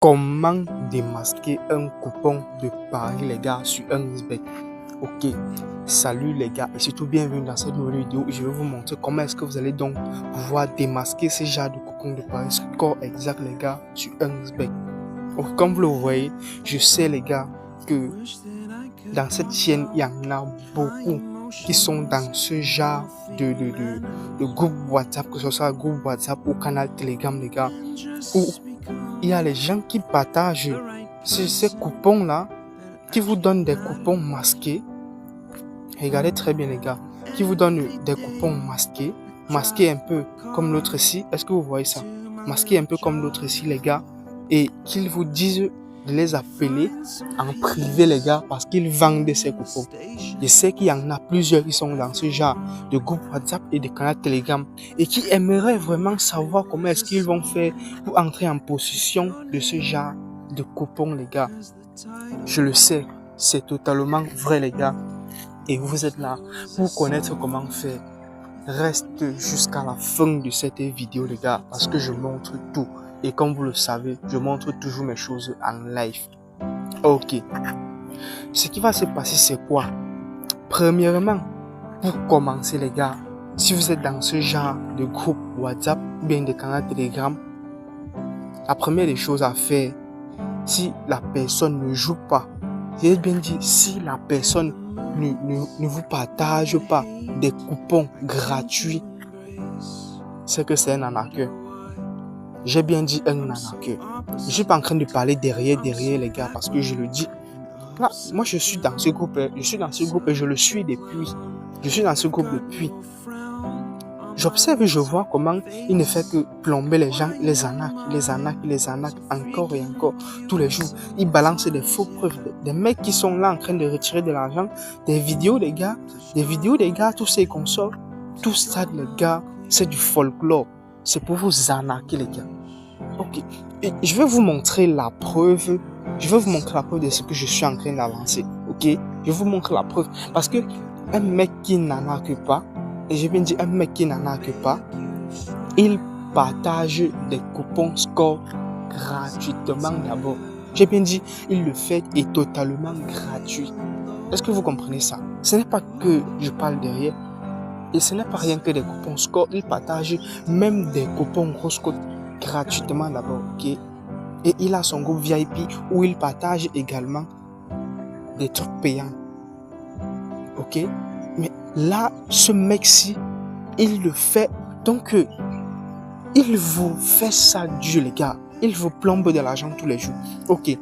Comment démasquer un coupon de Paris les gars sur Xbet? Ok, salut les gars et surtout bienvenue dans cette nouvelle vidéo où je vais vous montrer comment est-ce que vous allez donc pouvoir démasquer ce genre de coupons de Paris score exact les gars sur Xbet. Donc, comme vous le voyez, je sais les gars que dans cette chaîne il y en a beaucoup qui sont dans ce genre de groupe WhatsApp, que ce soit groupe WhatsApp ou canal Telegram les gars, où il y a les gens qui partagent ces coupons-là, qui vous donnent des coupons masqués. Regardez très bien les gars, qui vous donnent des coupons masqués, masqués un peu comme l'autre ici. Est-ce que vous voyez ça? Masqués un peu comme l'autre ici les gars. Et qu'ils vous disent de les appeler en privé les gars parce qu'ils vendent ces coupons. Je sais qu'il y en a plusieurs qui sont dans ce genre de groupe WhatsApp et de canal Telegram et qui aimeraient vraiment savoir comment est-ce qu'ils vont faire pour entrer en possession de ce genre de coupons les gars. Je le sais, c'est totalement vrai les gars et vous êtes là pour connaître comment faire. Reste jusqu'à la fin de cette vidéo les gars parce que je montre tout. Et comme vous le savez, je montre toujours mes choses en live. Ok. Ce qui va se passer, c'est quoi? Premièrement, pour commencer les gars, si vous êtes dans ce genre de groupe WhatsApp, bien de canal Telegram, la première des choses à faire, si la personne ne joue pas, j'ai bien dit, si la personne ne vous partage pas des coupons gratuits, c'est que c'est un arnaqueur. J'ai bien dit un arnaqueur. Je ne suis pas en train de parler derrière les gars parce que je le dis. Là, moi je suis dans ce groupe, et je le suis depuis. Je suis dans ce groupe depuis. J'observe et je vois comment il ne fait que plomber les gens, les arnaques encore et encore tous les jours. Il balance des faux preuves, des mecs qui sont là en train de retirer de l'argent, des vidéos des gars, tous ces consorts. Tout ça les gars, c'est du folklore. C'est pour vous arnaquer les gars. Ok, et je vais vous montrer la preuve. Je vais vous montrer la preuve de ce que je suis en train d'avancer. Ok, je vais vous montrer la preuve. Parce que un mec qui n'arnaque pas, et je viens dire un mec qui n'arnaque pas, il partage des coupons score gratuitement d'abord. J'ai bien dit, il le fait et totalement gratuit. Est-ce que vous comprenez ça? Ce n'est pas que je parle derrière. Et ce n'est pas rien que des coupons score. Il partage même des coupons grosses cotes gratuitement d'abord, ok? Et il a son groupe VIP où il partage également des trucs payants, ok? Mais là, ce mec-ci, il le fait, donc il vous fait ça Dieu les gars. Il vous plombe de l'argent tous les jours, ok?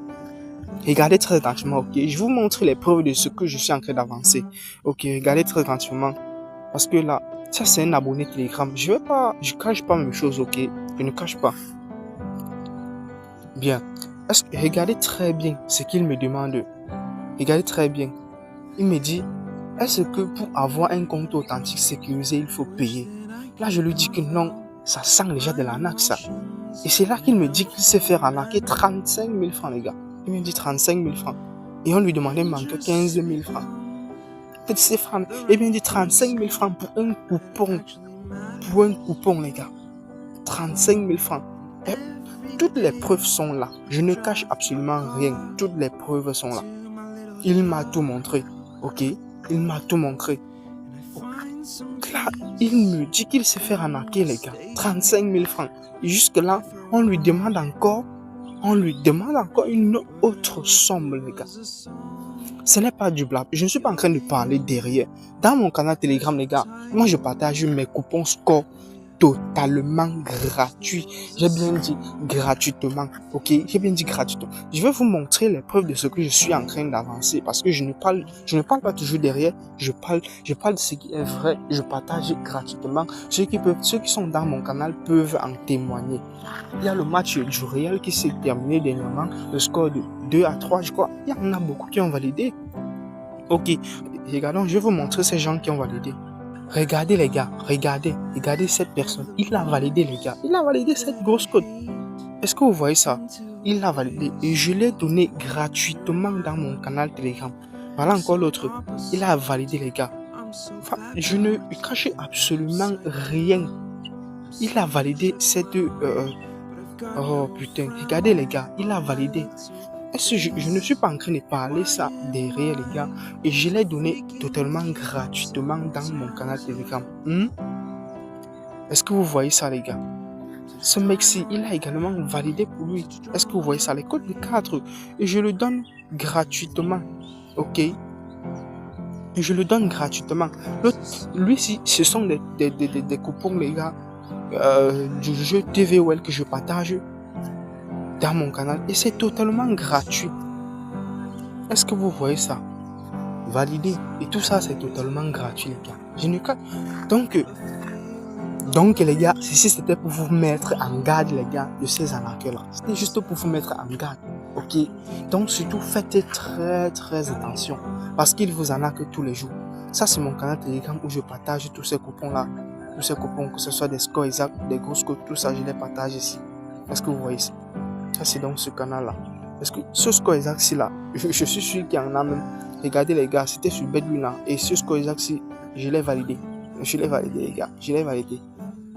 Regardez très attentivement, ok? Je vous montre les preuves de ce que je suis en train d'avancer, ok? Regardez très attentivement, parce que là, ça c'est un abonné Telegram. Je cache pas mes choses, ok? Je ne cache pas. Bien. Regardez très bien ce qu'il me demande. Regardez très bien. Il me dit, est-ce que pour avoir un compte authentique sécurisé, il faut payer? Là, je lui dis que non, ça sent déjà de l'arnaque, ça. Et c'est là qu'il me dit qu'il sait faire arnaquer 35 000 francs, les gars. Il me dit 35 000 francs. Et on lui demandait de manquer 15 000 francs. Peut-être c'est francs. Et bien, il dit 35 000 francs pour un coupon. Pour un coupon, les gars. 35 000 francs. Et toutes les preuves sont là. Je ne cache absolument rien. Toutes les preuves sont là. Il m'a tout montré. Ok? Il m'a tout montré. Là, il me dit qu'il sait faire arnaquer, les gars. 35 000 francs. Et jusque là, on lui demande encore une autre somme, les gars. Ce n'est pas du blabla. Je ne suis pas en train de parler derrière. Dans mon canal Telegram, les gars, moi je partage mes coupons score totalement gratuit. J'ai bien dit gratuitement, ok? J'ai bien dit gratuitement. Je vais vous montrer les preuves de ce que je suis en train d'avancer parce que je ne parle pas toujours derrière. Je parle de ce qui est vrai. Je partage gratuitement. Ceux qui sont dans mon canal peuvent en témoigner. Il y a le match du Real qui s'est terminé dernièrement. Le score de 2-3, je crois. Il y en a beaucoup qui ont validé. Ok, regardons, je vais vous montrer ces gens qui ont validé. Regardez les gars, regardez cette personne. Il a validé les gars. Il a validé cette grosse cote. Est-ce que vous voyez ça? Il l'a validé et je l'ai donné gratuitement dans mon canal Telegram. Voilà encore l'autre. Il a validé les gars. Enfin, je ne cache absolument rien. Il a validé Oh putain, regardez les gars, il a validé. Est-ce que je ne suis pas en train de parler ça derrière les gars et je l'ai donné totalement gratuitement dans mon canal Telegram. Est-ce que vous voyez ça les gars? Ce mec-ci, il a également validé pour lui. Est-ce que vous voyez ça? Les codes de 4 et je le donne gratuitement. Ok? Et je le donne gratuitement. Lui, ce sont des coupons les gars du jeu TVOL que je partage dans mon canal et c'est totalement gratuit. Est-ce que vous voyez ça? Validé. Et tout ça, c'est totalement gratuit, les gars. Je ne... Donc, les gars, ceci, c'était pour vous mettre en garde, les gars, de ces arnaqueurs-là. C'était juste pour vous mettre en garde. Ok? Donc, surtout, faites très, très attention. Parce qu'ils vous arnaquent tous les jours. Ça, c'est mon canal Telegram où je partage tous ces coupons-là. Tous ces coupons, que ce soit des scores exacts, des gros scores, tout ça, je les partage ici. Est-ce que vous voyez ça? Ça, c'est donc ce canal-là. Parce que ce score exact-ci, là, je suis sûr qu'il y en a même. Regardez, les gars, c'était sur Bedwina. Et ce score exact-ci, je l'ai validé. Je l'ai validé, les gars. Je l'ai validé.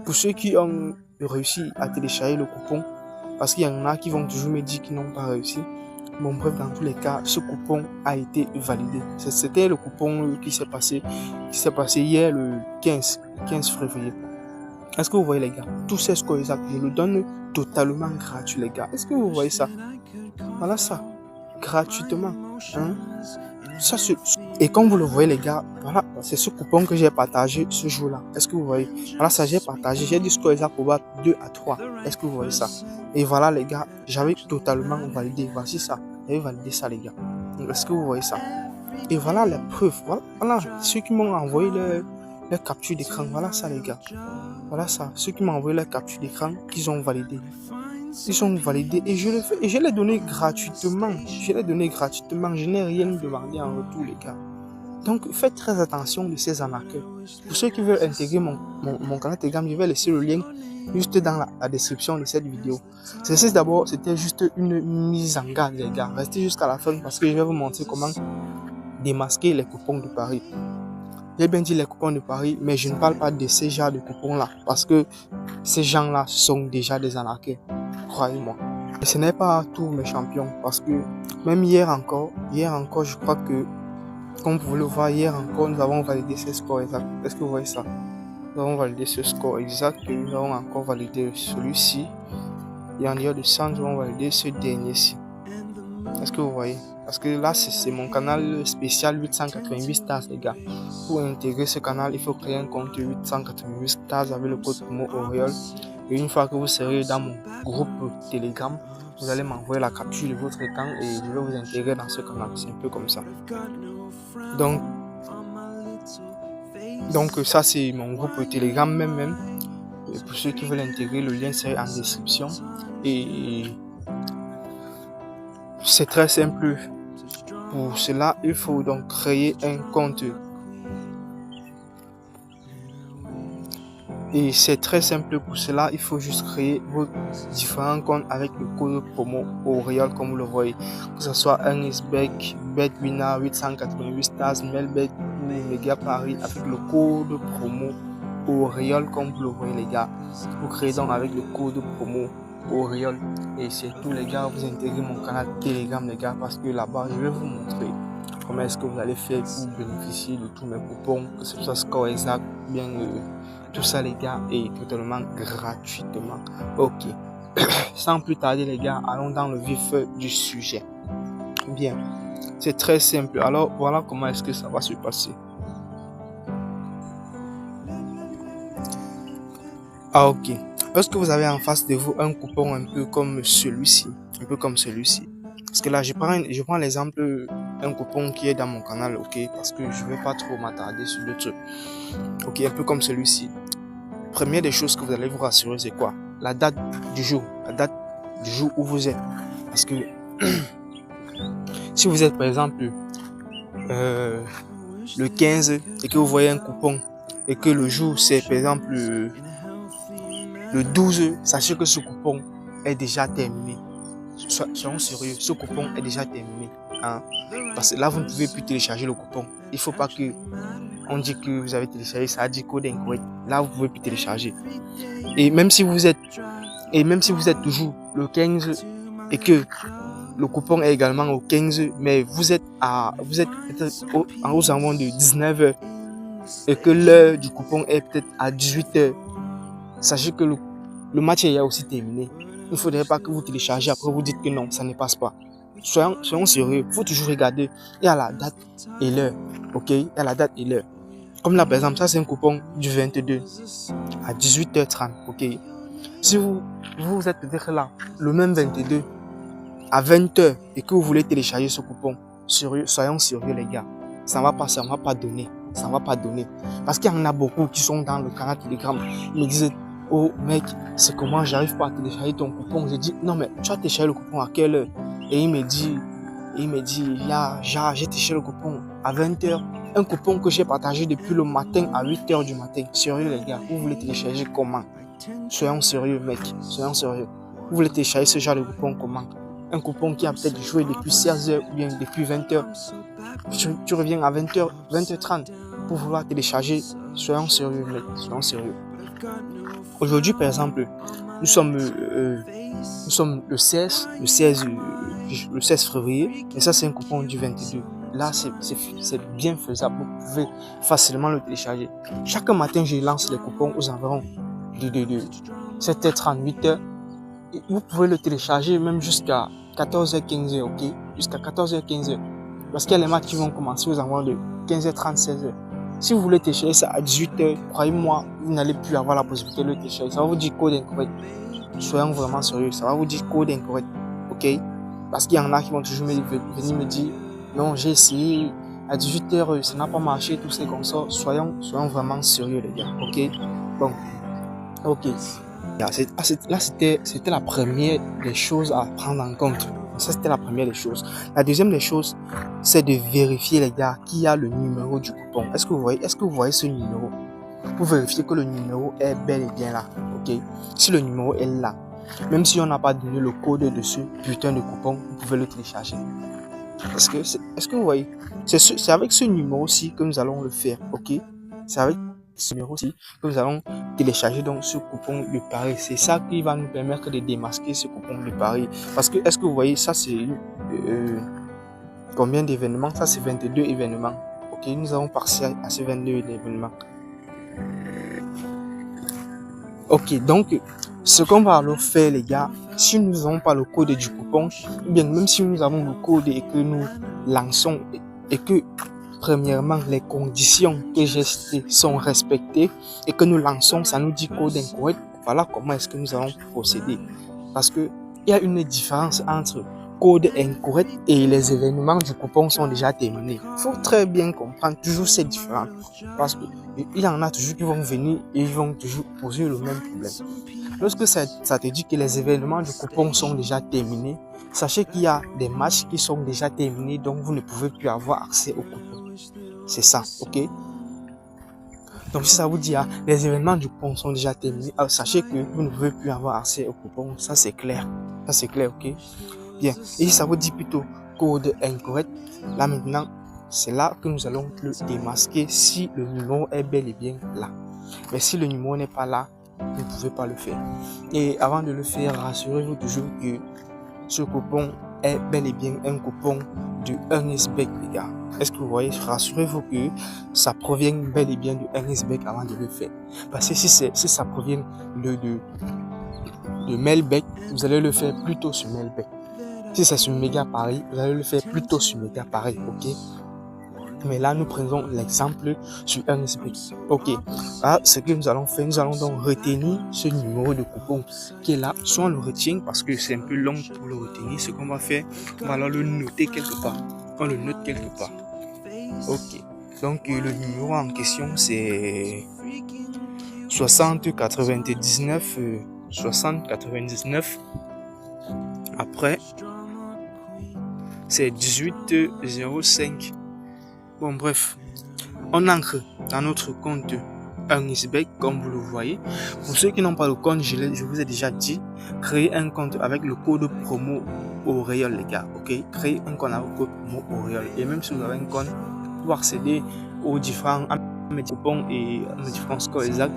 Pour ceux qui ont réussi à télécharger le coupon, parce qu'il y en a qui vont toujours me dire qu'ils n'ont pas réussi. Bon, bref, dans tous les cas, ce coupon a été validé. C'était le coupon qui s'est passé hier, le 15 février. Est-ce que vous voyez, les gars? Tous ces scores exacts, je le donne totalement gratuit, les gars. Est-ce que vous voyez ça? Voilà ça, gratuitement. Ça, et comme vous le voyez, les gars, voilà, c'est ce coupon que j'ai partagé ce jour-là. Est-ce que vous voyez? Voilà, ça j'ai partagé. J'ai dit score exact pour battre 2 à 3. Est-ce que vous voyez ça? Et voilà, les gars, j'avais totalement validé. Voici ça. J'avais validé ça, les gars. Est-ce que vous voyez ça? Et voilà les preuves. Voilà, ceux qui m'ont envoyé leur capture d'écran. Voilà ça, les gars. Voilà ça. Ceux qui m'ont envoyé leur capture d'écran, qu'ils ont validé. Ils sont validés et je le fais et je l'ai donné gratuitement. Je l'ai donné gratuitement. Je n'ai rien demandé en retour, les gars. Donc, faites très attention de ces arnaqueurs. Pour ceux qui veulent intégrer mon canal Telegram, je vais laisser le lien juste dans la description de cette vidéo. Ceci d'abord, c'était juste une mise en garde, les gars. Restez jusqu'à la fin parce que je vais vous montrer comment démasquer les coupons de Paris. J'ai bien dit les coupons de Paris, mais je ne parle pas de ces genres de coupons-là parce que ces gens-là sont déjà des arnaqueurs. Croyez-moi. Et ce n'est pas tous mes champions parce que même hier encore, je crois que, comme vous le voyez, hier encore, nous avons validé ce score exact. Est-ce que vous voyez ça? Nous avons validé ce score exact et nous avons encore validé celui-ci. Et en dehors de ça, nous avons validé ce dernier-ci. Est-ce que vous voyez? Parce que là, c'est mon canal spécial 888 stars, les gars. Pour intégrer ce canal, il faut créer un compte 888 stars avec le code promo Auréole. Et une fois que vous serez dans mon groupe Telegram, vous allez m'envoyer la capture de votre écran et je vais vous intégrer dans ce canal. C'est un peu comme ça. Donc ça, c'est mon groupe Telegram même. Et pour ceux qui veulent intégrer, le lien c'est en description. Et c'est très simple. Pour cela, il faut donc créer un compte. Et c'est très simple pour cela, il faut juste créer vos différents comptes avec le code promo Auréole comme vous le voyez. Que ce soit un SBEC, Bedwina, 888 stars, Melbet ou Mega Paris avec le code promo Auréole comme vous le voyez, les gars. Vous créez donc avec le code promo Auréole. Et c'est tout, les gars, vous intégrez mon canal Telegram, les gars, parce que là-bas je vais vous montrer comment est-ce que vous allez faire pour bénéficier de tous mes coupons, que ce soit score exact, bien tout ça, les gars, est totalement gratuitement. Ok. Sans plus tarder, les gars, allons dans le vif du sujet. Bien. C'est très simple. Alors, voilà comment est-ce que ça va se passer. Ah, ok. Est-ce que vous avez en face de vous un coupon un peu comme celui-ci? Un peu comme celui-ci. Parce que là, je prends l'exemple d'un coupon qui est dans mon canal, ok? Parce que je ne vais pas trop m'attarder sur le truc. Ok, un peu comme celui-ci. Première des choses que vous allez vous rassurer, c'est quoi? La date du jour. La date du jour où vous êtes. Parce que si vous êtes par exemple le 15 et que vous voyez un coupon et que le jour c'est par exemple le 12, sachez que ce coupon est déjà terminé. Soyons sérieux, ce coupon est déjà terminé. Hein? Parce que là, vous ne pouvez plus télécharger le coupon. Il ne faut pas que on dit que vous avez téléchargé, ça a dit code incorrect. Là, vous ne pouvez plus télécharger. Et même si vous êtes Et même si vous êtes toujours le 15 et que le coupon est également au 15, mais vous êtes peut-être aux environs de 19h et que l'heure du coupon est peut-être à 18h, sachez que le match est aussi terminé. Il ne faudrait pas que vous téléchargez après vous dites que non, ça ne passe pas. Soyons sérieux, il faut toujours regarder. Il y a la date et l'heure, ok? Il y a la date et l'heure. Comme là, par exemple, ça c'est un coupon du 22 à 18h30, ok? Si vous êtes peut-être là, le même 22 à 20h et que vous voulez télécharger ce coupon, soyons sérieux les gars, ça ne va pas donner. Parce qu'il y en a beaucoup qui sont dans le canal Telegram, ils me disent, oh mec, c'est comment j'arrive pas à télécharger ton coupon. Je dis, non mais tu as téléchargé le coupon à quelle heure? Et il me dit, j'ai téléchargé le coupon à 20h. Un coupon que j'ai partagé depuis le matin à 8h du matin. Sérieux les gars, vous voulez télécharger comment? Soyons sérieux mec, soyons sérieux. Vous voulez télécharger ce genre de coupon comment? Un coupon qui a peut-être joué depuis 16h ou bien depuis 20h. Tu reviens à 20h, 20h30 pour vouloir télécharger. Soyons sérieux mec, soyons sérieux. Aujourd'hui par exemple, nous sommes le 16 février et ça c'est un coupon du 22. Là c'est bien faisable, vous pouvez facilement le télécharger. Chaque matin je lance les coupons aux environs de 7h30, 8h. Et vous pouvez le télécharger même jusqu'à 14h15, ok? Jusqu'à 14h15. Parce qu'il y a les matchs qui vont commencer aux environs de 15h30, 16h. Si vous voulez télécharger ça à 18h, croyez-moi, vous n'allez plus avoir la possibilité de le télécharger. Ça va vous dire code incorrect. Soyons vraiment sérieux, ça va vous dire code incorrect, ok? Parce qu'il y en a qui vont toujours venir me dire, non, j'ai essayé, à 18h, ça n'a pas marché, tout ça comme ça. Soyons vraiment sérieux, les gars, ok? Bon, ok. Là, c'était la première des choses à prendre en compte. Ça, c'était la première des choses. La deuxième des choses, c'est de vérifier, les gars, qui a le numéro du coupon. Est-ce que vous voyez ce numéro? Pour vérifier que le numéro est bel et bien là, ok? Si le numéro est là, même si on n'a pas donné le code de ce putain de coupon, vous pouvez le télécharger. Est-ce que vous voyez? C'est avec ce numéro-ci que nous allons le faire, ok? C'est avec ce numéro-ci que nous allons télécharger donc ce coupon de pari. C'est ça qui va nous permettre de démasquer ce coupon de pari. Parce que, est-ce que vous voyez, ça c'est combien d'événements? Ça c'est 22 événements. Ok, nous avons passé à ces 22 événements. Ok, donc, ce qu'on va alors faire, les gars, si nous n'avons pas le code du coupon, ou bien même si nous avons le code et que nous lançons et que, premièrement, les conditions que j'ai citées sont respectées et que nous lançons, ça nous dit code incorrect, voilà comment est-ce que nous allons procéder. Parce qu'il y a une différence entre code incorrect et les événements du coupon sont déjà terminés. Il faut très bien comprendre toujours ces différences. Parce qu'il y en a toujours qui vont venir et ils vont toujours poser le même problème. Lorsque ça te dit que les événements du coupon sont déjà terminés, sachez qu'il y a des matchs qui sont déjà terminés, donc vous ne pouvez plus avoir accès au coupon. C'est ça, ok? Donc si ça vous dit, les événements du coupon sont déjà terminés, sachez que vous ne pouvez plus avoir accès au coupon. Ça c'est clair. Ça c'est clair, ok? Bien. Et si ça vous dit plutôt code incorrect, là maintenant, c'est là que nous allons le démasquer si le numéro est bel et bien là. Mais si le numéro n'est pas là, vous ne pouvez pas le faire. Et avant de le faire, rassurez-vous toujours que ce coupon est bel et bien un coupon de EarnestBet, les gars. Est-ce que vous voyez? Rassurez-vous que ça provient bel et bien de EarnestBet avant de le faire. Parce que si ça provient de Melbet, vous allez le faire plutôt sur Melbet. Si c'est sur Mega Paris, vous allez le faire plutôt sur Mega Paris, ok? Mais là, nous prenons l'exemple sur EarnestBet. Ok, là, ce que nous allons faire, nous allons donc retenir ce numéro de coupon qui est là. Soit on le retient parce que c'est un peu long pour le retenir. Ce qu'on va faire, on va alors le noter quelque part. On le note quelque part. Ok, donc le numéro en question, c'est 6099. Après, c'est 1805. Bon, bref, on entre dans notre compte EarnestBet comme vous le voyez. Pour ceux qui n'ont pas le compte, je vous ai déjà dit, créez un compte avec le code promo Auréole, les gars. Ok, créez un compte avec le code promo Auréole. Et même si vous avez un compte, pour accéder aux différents coupons et aux différents scores exacts,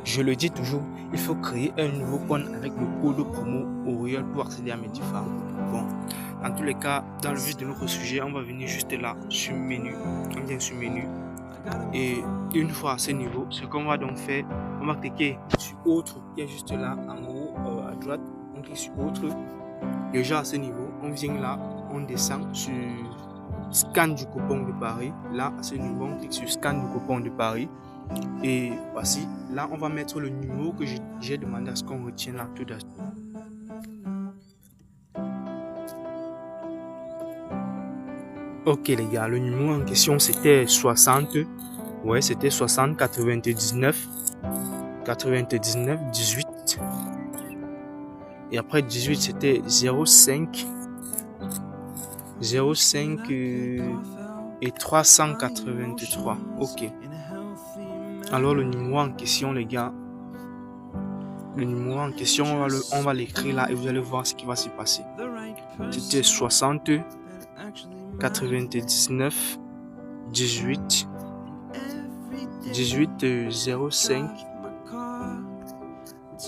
je le dis toujours, il faut créer un nouveau compte avec le code promo Auriol pour accéder à mes différents. Bon, dans tous les cas, dans le vif de notre sujet, on va venir juste là sur menu. On vient sur menu. Et une fois à ce niveau, ce qu'on va donc faire, on va cliquer sur autre qui est juste là en haut à droite. On clique sur autre. Déjà à ce niveau, on vient là, on descend sur scan du coupon de Paris. Là à ce niveau, on clique sur scan du coupon de Paris. Et voici, là on va mettre le numéro que j'ai demandé à ce qu'on retienne là tout d'abord. Ok les gars, le numéro en question c'était 60. Ouais, c'était 60 99 18. Et après 18 c'était 05 et 383. Ok. Alors le numéro en question les gars, on va l'écrire là et vous allez voir ce qui va se passer. C'était 60 99 18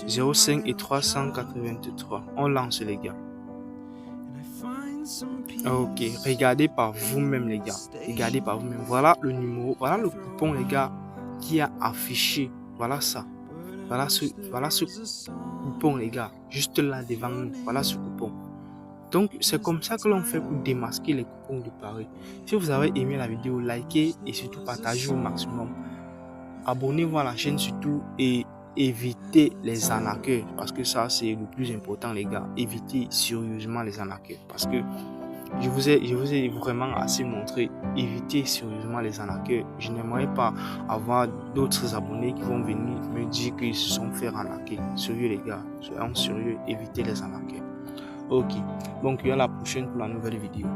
05 et 383. On lance les gars. Ok, regardez par vous-même les gars. Regardez par vous-même. Voilà le numéro, voilà le coupon les gars qui a affiché. Voilà ça. Voilà ce coupon les gars. Juste là devant nous. Voilà ce coupon. Donc c'est comme ça que l'on fait pour démasquer les coupons de Paris. Si vous avez aimé la vidéo, likez et surtout partagez au maximum. Abonnez-vous à la chaîne surtout et évitez les arnaqueurs parce que ça c'est le plus important les gars. Évitez sérieusement les arnaqueurs parce que je vous ai vraiment assez montré. Évitez sérieusement les arnaqueurs. Je n'aimerais pas avoir d'autres abonnés qui vont venir me dire qu'ils se sont fait arnaquer. Sérieux les gars, soyons sérieux, évitez les arnaqueurs. Ok, donc à la prochaine pour la nouvelle vidéo.